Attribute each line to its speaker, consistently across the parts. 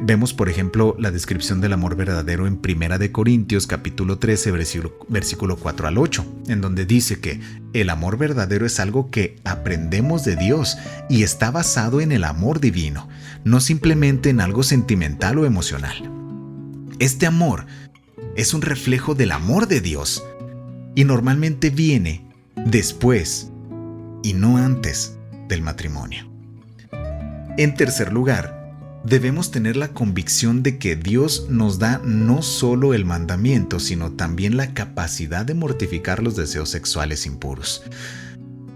Speaker 1: Vemos, por ejemplo, la descripción del amor verdadero en 1 Corintios capítulo 13, versículo 4 al 8, en donde dice que el amor verdadero es algo que aprendemos de Dios y está basado en el amor divino, no simplemente en algo sentimental o emocional. Este amor es un reflejo del amor de Dios y normalmente viene después y no antes del matrimonio. En tercer lugar, debemos tener la convicción de que Dios nos da no solo el mandamiento, sino también la capacidad de mortificar los deseos sexuales impuros.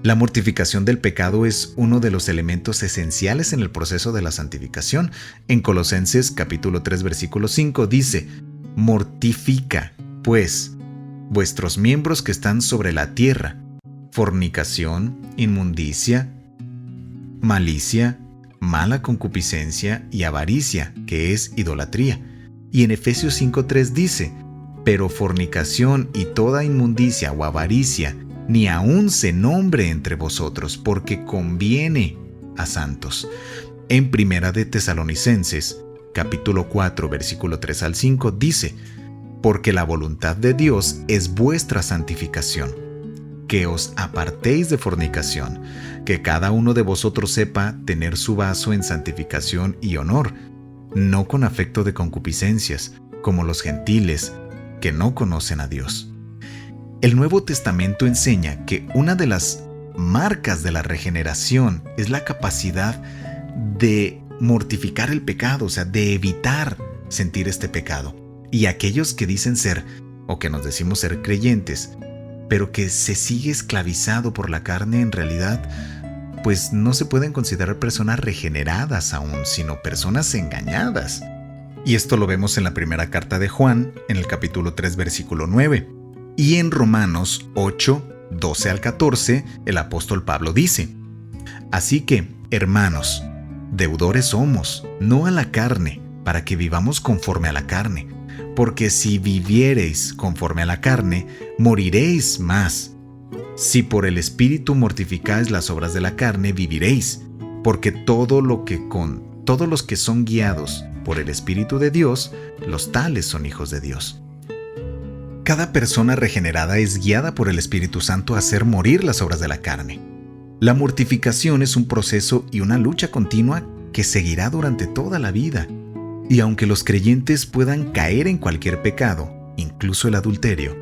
Speaker 1: La mortificación del pecado es uno de los elementos esenciales en el proceso de la santificación. En Colosenses capítulo 3, versículo 5 dice: mortifica, pues, vuestros miembros que están sobre la tierra: fornicación, inmundicia, malicia, mala concupiscencia y avaricia, que es idolatría. Y en Efesios 5:3 dice: pero fornicación y toda inmundicia o avaricia ni aun se nombre entre vosotros, porque conviene a santos. En 1 de Tesalonicenses capítulo 4 versículo 3 al 5 dice: porque la voluntad de Dios es vuestra santificación, que os apartéis de fornicación, que cada uno de vosotros sepa tener su vaso en santificación y honor, no con afecto de concupiscencias, como los gentiles que no conocen a Dios. El Nuevo Testamento enseña que una de las marcas de la regeneración es la capacidad de mortificar el pecado, o sea, de evitar sentir este pecado. Y aquellos que dicen ser, o que nos decimos ser creyentes, pero que se sigue esclavizado por la carne, en realidad, pues no se pueden considerar personas regeneradas aún, sino personas engañadas. Y esto lo vemos en la primera carta de Juan, en el capítulo 3, versículo 9. Y en Romanos 8, 12 al 14, el apóstol Pablo dice: así que, hermanos, deudores somos, no a la carne, para que vivamos conforme a la carne. Porque si viviereis conforme a la carne, moriréis más. Si por el Espíritu mortificáis las obras de la carne, viviréis. Porque todos los que son guiados por el Espíritu de Dios, los tales son hijos de Dios. Cada persona regenerada es guiada por el Espíritu Santo a hacer morir las obras de la carne. La mortificación es un proceso y una lucha continua que seguirá durante toda la vida. Y aunque los creyentes puedan caer en cualquier pecado, incluso el adulterio,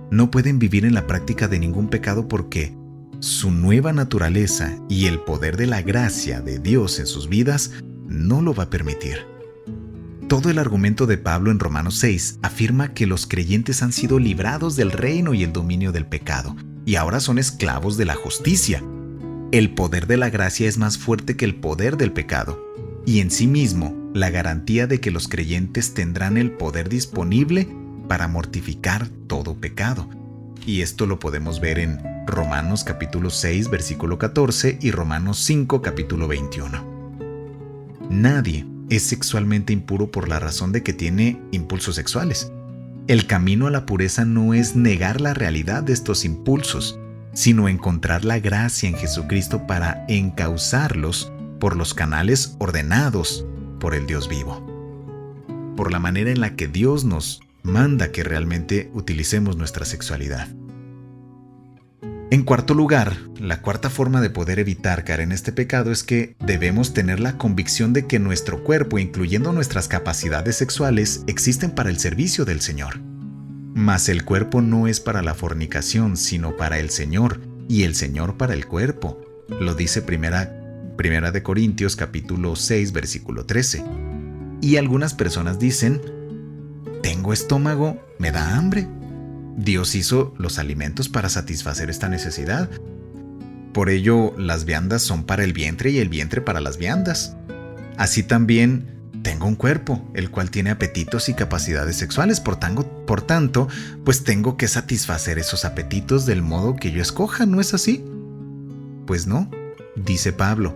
Speaker 1: no pueden vivir en la práctica de ningún pecado porque su nueva naturaleza y el poder de la gracia de Dios en sus vidas no lo va a permitir. Todo el argumento de Pablo en Romanos 6 afirma que los creyentes han sido librados del reino y el dominio del pecado, y ahora son esclavos de la justicia. El poder de la gracia es más fuerte que el poder del pecado, y en sí mismo, la garantía de que los creyentes tendrán el poder disponible para mortificar todo pecado. Y esto lo podemos ver en Romanos capítulo 6, versículo 14 y Romanos 5, capítulo 21. Nadie es sexualmente impuro por la razón de que tiene impulsos sexuales. El camino a la pureza no es negar la realidad de estos impulsos, sino encontrar la gracia en Jesucristo para encauzarlos por los canales ordenados por el Dios vivo, por la manera en la que Dios nos manda que realmente utilicemos nuestra sexualidad. En cuarto lugar, la cuarta forma de poder evitar caer en este pecado es que debemos tener la convicción de que nuestro cuerpo, incluyendo nuestras capacidades sexuales, existen para el servicio del Señor. Mas el cuerpo no es para la fornicación, sino para el Señor, y el Señor para el cuerpo. Lo dice Primera de Corintios capítulo 6, versículo 13. Y algunas personas dicen: tengo estómago, me da hambre. Dios hizo los alimentos para satisfacer esta necesidad. Por ello, las viandas son para el vientre y el vientre para las viandas. Así también, tengo un cuerpo, el cual tiene apetitos y capacidades sexuales. Por tanto, pues tengo que satisfacer esos apetitos del modo que yo escoja, ¿no es así? Pues no, dice Pablo.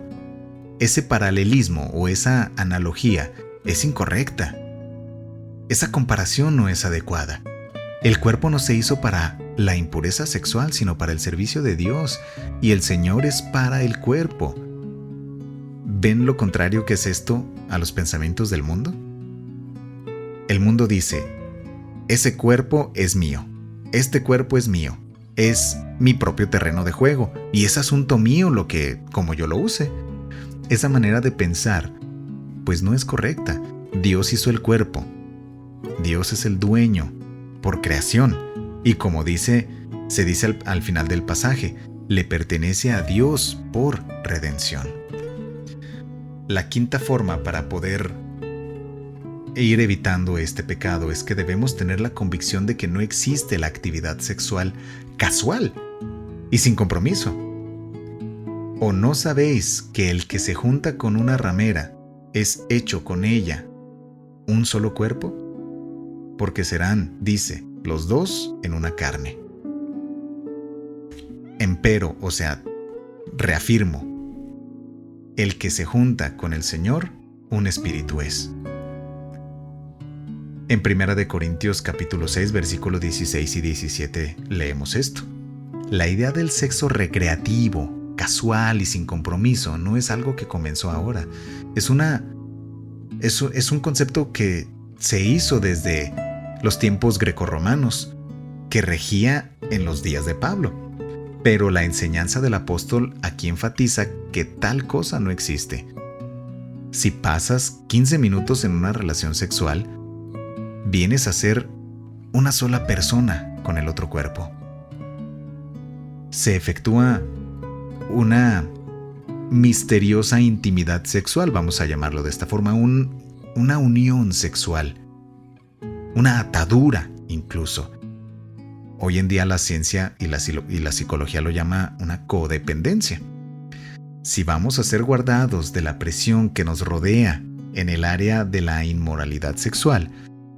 Speaker 1: Ese paralelismo o esa analogía es incorrecta. Esa comparación no es adecuada. El cuerpo no se hizo para la impureza sexual, sino para el servicio de Dios, y el Señor es para el cuerpo. ¿Ven lo contrario que es esto a los pensamientos del mundo? El mundo dice, ese cuerpo es mío, este cuerpo es mío, es mi propio terreno de juego y es asunto mío como yo lo use. Esa manera de pensar, pues no es correcta. Dios hizo el cuerpo. Dios es el dueño por creación. Y como se dice al final del pasaje, le pertenece a Dios por redención. La quinta forma para poder ir evitando este pecado es que debemos tener la convicción de que no existe la actividad sexual casual y sin compromiso. ¿O no sabéis que el que se junta con una ramera es hecho con ella un solo cuerpo? Porque serán, dice, los dos en una carne. Empero, o sea, reafirmo, el que se junta con el Señor, un espíritu es. En 1 Corintios capítulo 6, versículos 16 y 17 leemos esto. La idea del sexo recreativo, casual y sin compromiso no es algo que comenzó ahora. Es un concepto que se hizo desde los tiempos grecorromanos, que regía en los días de Pablo. Pero la enseñanza del apóstol aquí enfatiza que tal cosa no existe. Si pasas 15 minutos en una relación sexual, vienes a ser una sola persona con el otro cuerpo. Se efectúa una misteriosa intimidad sexual, vamos a llamarlo de esta forma, una unión sexual, una atadura incluso. Hoy en día la ciencia y la psicología lo llama una codependencia. Si vamos a ser guardados de la presión que nos rodea en el área de la inmoralidad sexual,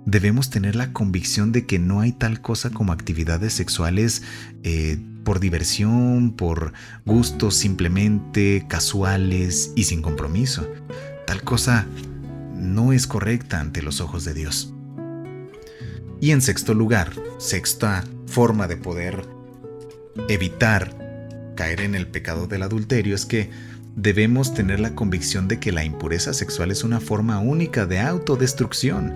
Speaker 1: debemos tener la convicción de que no hay tal cosa como actividades sexuales por diversión, por gustos simplemente casuales y sin compromiso. Tal cosa no es correcta ante los ojos de Dios. Y en sexto lugar, sexta forma de poder evitar caer en el pecado del adulterio es que debemos tener la convicción de que la impureza sexual es una forma única de autodestrucción.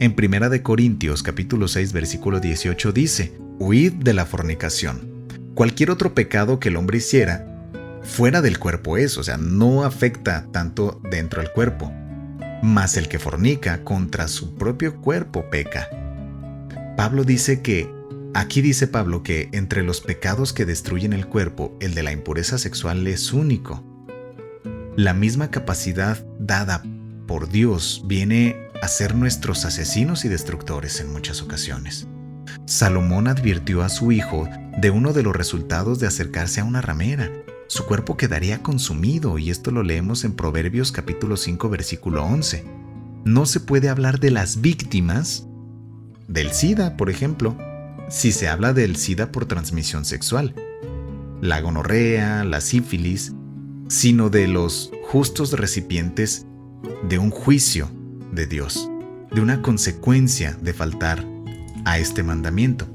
Speaker 1: En 1 Corintios capítulo 6 versículo 18 dice: huid de la fornicación. Cualquier otro pecado que el hombre hiciera fuera del cuerpo es, o sea, no afecta tanto dentro del cuerpo. Mas el que fornica contra su propio cuerpo peca. Aquí dice Pablo que entre los pecados que destruyen el cuerpo, el de la impureza sexual es único. La misma capacidad dada por Dios viene a ser nuestros asesinos y destructores en muchas ocasiones. Salomón advirtió a su hijo de uno de los resultados de acercarse a una ramera. Su cuerpo quedaría consumido, y esto lo leemos en Proverbios capítulo 5 versículo 11. No se puede hablar de las víctimas del SIDA, por ejemplo, si se habla del SIDA por transmisión sexual, la gonorrea, la sífilis, sino de los justos recipientes de un juicio de Dios, de una consecuencia de faltar a este mandamiento.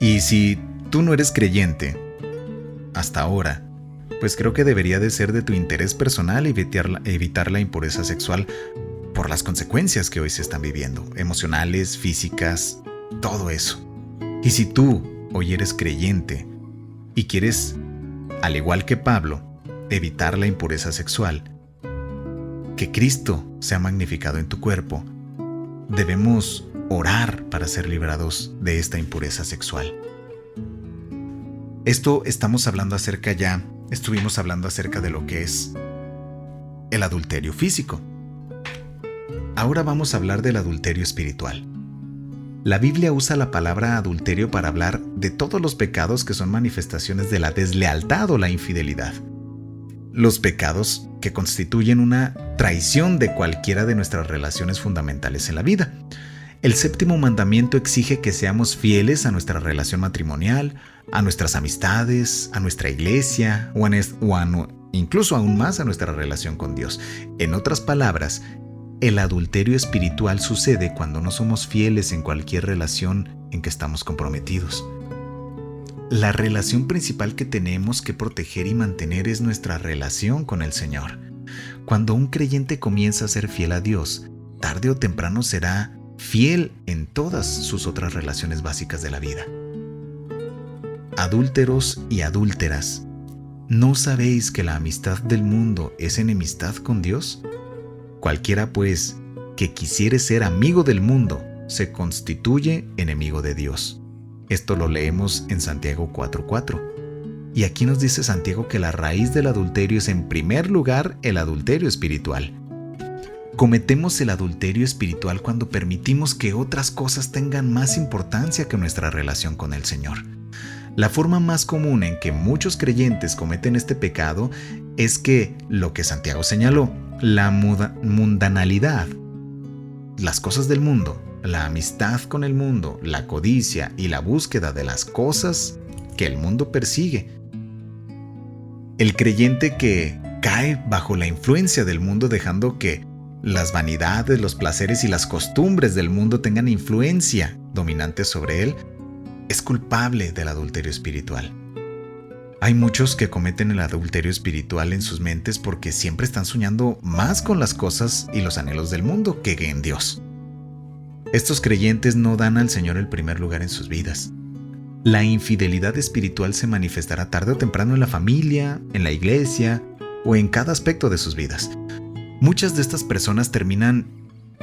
Speaker 1: Y si tú no eres creyente hasta ahora, pues creo que debería de ser de tu interés personal evitar la impureza sexual por las consecuencias que hoy se están viviendo, emocionales, físicas, todo eso. Y si tú hoy eres creyente y quieres, al igual que Pablo, evitar la impureza sexual, que Cristo sea magnificado en tu cuerpo, debemos orar para ser librados de esta impureza sexual. Estuvimos hablando acerca de lo que es el adulterio físico. Ahora vamos a hablar del adulterio espiritual. La Biblia usa la palabra adulterio para hablar de todos los pecados que son manifestaciones de la deslealtad o la infidelidad. Los pecados que constituyen una traición de cualquiera de nuestras relaciones fundamentales en la vida. El séptimo mandamiento exige que seamos fieles a nuestra relación matrimonial, a nuestras amistades, a nuestra iglesia incluso aún más a nuestra relación con Dios. En otras palabras, el adulterio espiritual sucede cuando no somos fieles en cualquier relación en que estamos comprometidos. La relación principal que tenemos que proteger y mantener es nuestra relación con el Señor. Cuando un creyente comienza a ser fiel a Dios, tarde o temprano será fiel en todas sus otras relaciones básicas de la vida. Adúlteros y adúlteras, ¿no sabéis que la amistad del mundo es enemistad con Dios? Cualquiera, pues, que quisiere ser amigo del mundo, se constituye enemigo de Dios. Esto lo leemos en Santiago 4:4. Y aquí nos dice Santiago que la raíz del adulterio es en primer lugar el adulterio espiritual. Cometemos el adulterio espiritual cuando permitimos que otras cosas tengan más importancia que nuestra relación con el Señor. La forma más común en que muchos creyentes cometen este pecado es que lo que Santiago señaló, la mundanalidad, las cosas del mundo, la amistad con el mundo, la codicia y la búsqueda de las cosas que el mundo persigue. El creyente que cae bajo la influencia del mundo dejando que las vanidades, los placeres y las costumbres del mundo tengan influencia dominante sobre él, es culpable del adulterio espiritual. Hay muchos que cometen el adulterio espiritual en sus mentes porque siempre están soñando más con las cosas y los anhelos del mundo que en Dios. Estos creyentes no dan al Señor el primer lugar en sus vidas. La infidelidad espiritual se manifestará tarde o temprano en la familia, en la iglesia o en cada aspecto de sus vidas. Muchas de estas personas terminan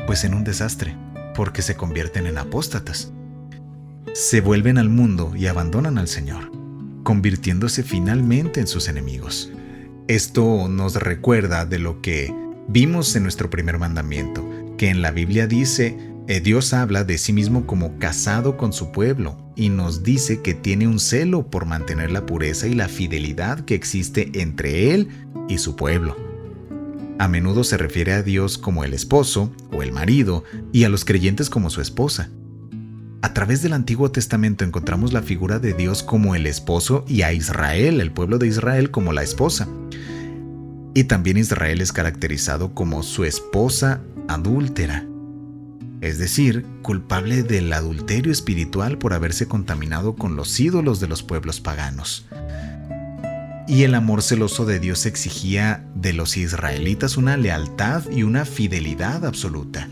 Speaker 1: pues en un desastre porque se convierten en apóstatas. Se vuelven al mundo y abandonan al Señor, convirtiéndose finalmente en sus enemigos. Esto nos recuerda de lo que vimos en nuestro primer mandamiento, que en la Biblia dice, Dios habla de sí mismo como casado con su pueblo y nos dice que tiene un celo por mantener la pureza y la fidelidad que existe entre Él y su pueblo. A menudo se refiere a Dios como el esposo o el marido y a los creyentes como su esposa. A través del Antiguo Testamento encontramos la figura de Dios como el esposo y a Israel, el pueblo de Israel, como la esposa. Y también Israel es caracterizado como su esposa adúltera, es decir, culpable del adulterio espiritual por haberse contaminado con los ídolos de los pueblos paganos. Y el amor celoso de Dios exigía de los israelitas una lealtad y una fidelidad absoluta.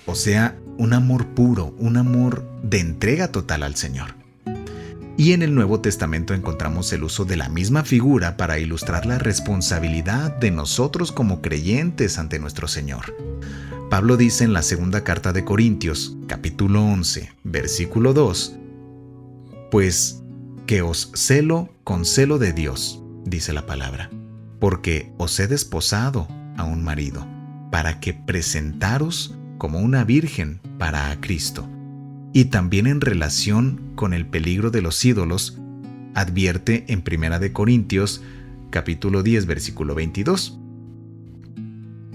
Speaker 1: O sea, un amor puro, un amor de entrega total al Señor. Y en el Nuevo Testamento encontramos el uso de la misma figura para ilustrar la responsabilidad de nosotros como creyentes ante nuestro Señor. Pablo dice en la segunda carta de Corintios, capítulo 11, versículo 2, pues que os celo con celo de Dios, dice la palabra, porque os he desposado a un marido, para que presentaros como una virgen para a Cristo. Y también en relación con el peligro de los ídolos, advierte en 1 de Corintios, capítulo 10, versículo 22.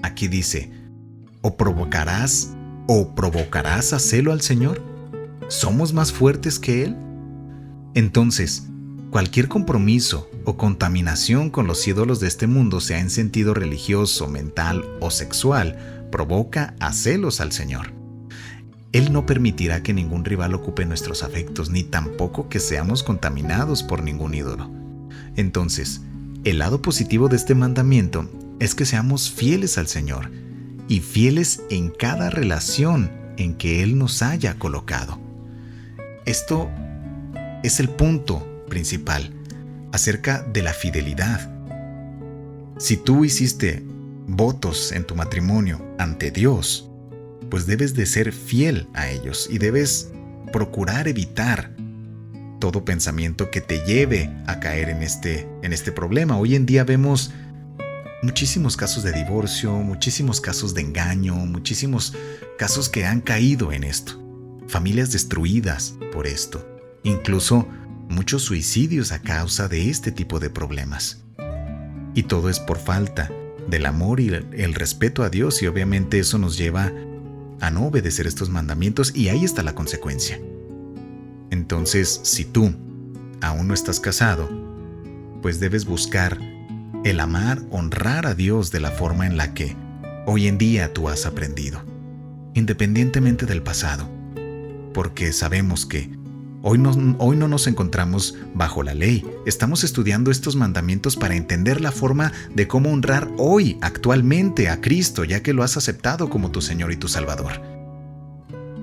Speaker 1: Aquí dice, ¿o provocarás a celo al Señor? ¿Somos más fuertes que Él? Entonces, cualquier compromiso o contaminación con los ídolos de este mundo, sea en sentido religioso, mental o sexual, provoca a celos al Señor. Él no permitirá que ningún rival ocupe nuestros afectos, ni tampoco que seamos contaminados por ningún ídolo. Entonces, el lado positivo de este mandamiento es que seamos fieles al Señor y fieles en cada relación en que Él nos haya colocado. Esto es el punto principal acerca de la fidelidad. Si tú hiciste votos en tu matrimonio ante Dios, pues debes de ser fiel a ellos y debes procurar evitar todo pensamiento que te lleve a caer en este problema. Hoy en día vemos muchísimos casos de divorcio, muchísimos casos de engaño, muchísimos casos que han caído en esto. Familias destruidas por esto. Incluso muchos suicidios a causa de este tipo de problemas. Y todo es por falta del amor y el respeto a Dios, y obviamente eso nos lleva a no obedecer estos mandamientos, y ahí está la consecuencia. Entonces, si tú aún no estás casado, pues debes buscar el amar, honrar a Dios de la forma en la que hoy en día tú has aprendido, independientemente del pasado, porque sabemos que Hoy no nos encontramos bajo la ley. Estamos estudiando estos mandamientos para entender la forma de cómo honrar hoy, actualmente, a Cristo, ya que lo has aceptado como tu Señor y tu Salvador.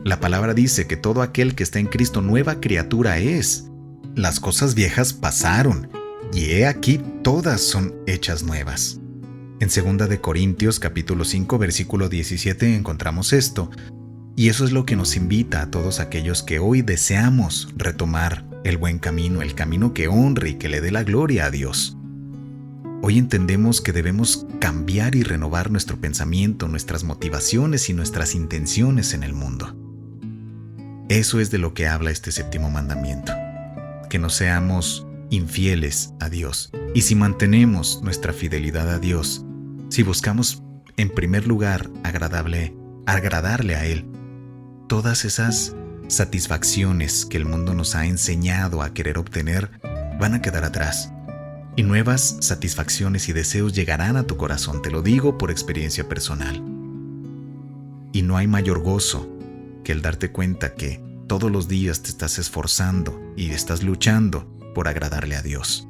Speaker 1: La palabra dice que todo aquel que está en Cristo nueva criatura es. Las cosas viejas pasaron, y he aquí todas son hechas nuevas. En 2 de Corintios capítulo 5 versículo 17 encontramos esto, y eso es lo que nos invita a todos aquellos que hoy deseamos retomar el buen camino, el camino que honre y que le dé la gloria a Dios. Hoy entendemos que debemos cambiar y renovar nuestro pensamiento, nuestras motivaciones y nuestras intenciones en el mundo. Eso es de lo que habla este séptimo mandamiento, que no seamos infieles a Dios. Y si mantenemos nuestra fidelidad a Dios, si buscamos en primer lugar agradarle a Él, todas esas satisfacciones que el mundo nos ha enseñado a querer obtener van a quedar atrás. Y nuevas satisfacciones y deseos llegarán a tu corazón, te lo digo por experiencia personal. Y no hay mayor gozo que el darte cuenta que todos los días te estás esforzando y estás luchando por agradarle a Dios.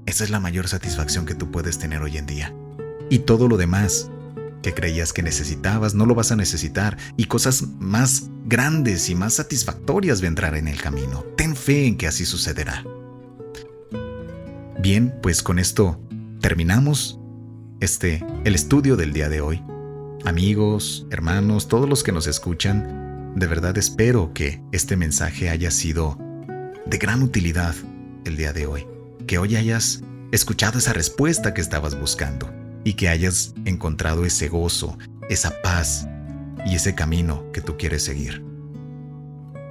Speaker 1: Esa es la mayor satisfacción que tú puedes tener hoy en día. Y todo lo demás que creías que necesitabas, no lo vas a necesitar, y cosas más grandes y más satisfactorias vendrán en el camino. Ten fe en que así sucederá. Bien, pues con esto terminamos el estudio del día de hoy. Amigos, hermanos, todos los que nos escuchan, de verdad espero que este mensaje haya sido de gran utilidad el día de hoy, que hoy hayas escuchado esa respuesta que estabas buscando y que hayas encontrado ese gozo, esa paz y ese camino que tú quieres seguir.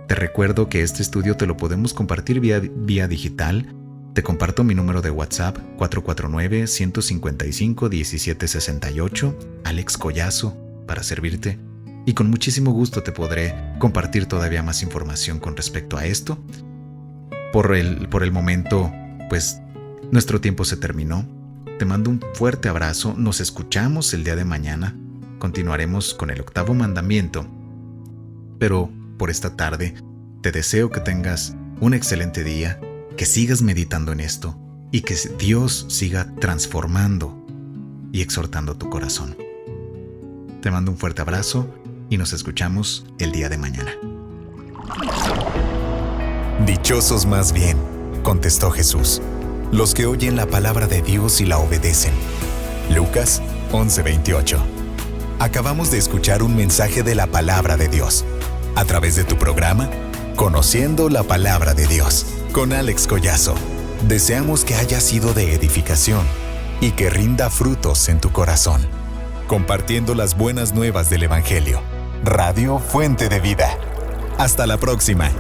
Speaker 1: Te recuerdo que este estudio te lo podemos compartir vía digital. Te comparto mi número de WhatsApp 449-155-1768, Alex Collazo, para servirte. Y con muchísimo gusto te podré compartir todavía más información con respecto a esto. Por el momento, pues, nuestro tiempo se terminó. Te mando un fuerte abrazo. Nos escuchamos el día de mañana. Continuaremos con el 8º mandamiento. Pero por esta tarde, te deseo que tengas un excelente día, que sigas meditando en esto y que Dios siga transformando y exhortando tu corazón. Te mando un fuerte abrazo y nos escuchamos el día de mañana.
Speaker 2: Dichosos más bien, contestó Jesús, los que oyen la palabra de Dios y la obedecen. Lucas 11:28. Acabamos de escuchar un mensaje de la palabra de Dios, a través de tu programa, Conociendo la Palabra de Dios, con Alex Collazo. Deseamos que haya sido de edificación y que rinda frutos en tu corazón. Compartiendo las buenas nuevas del Evangelio. Radio Fuente de Vida. Hasta la próxima.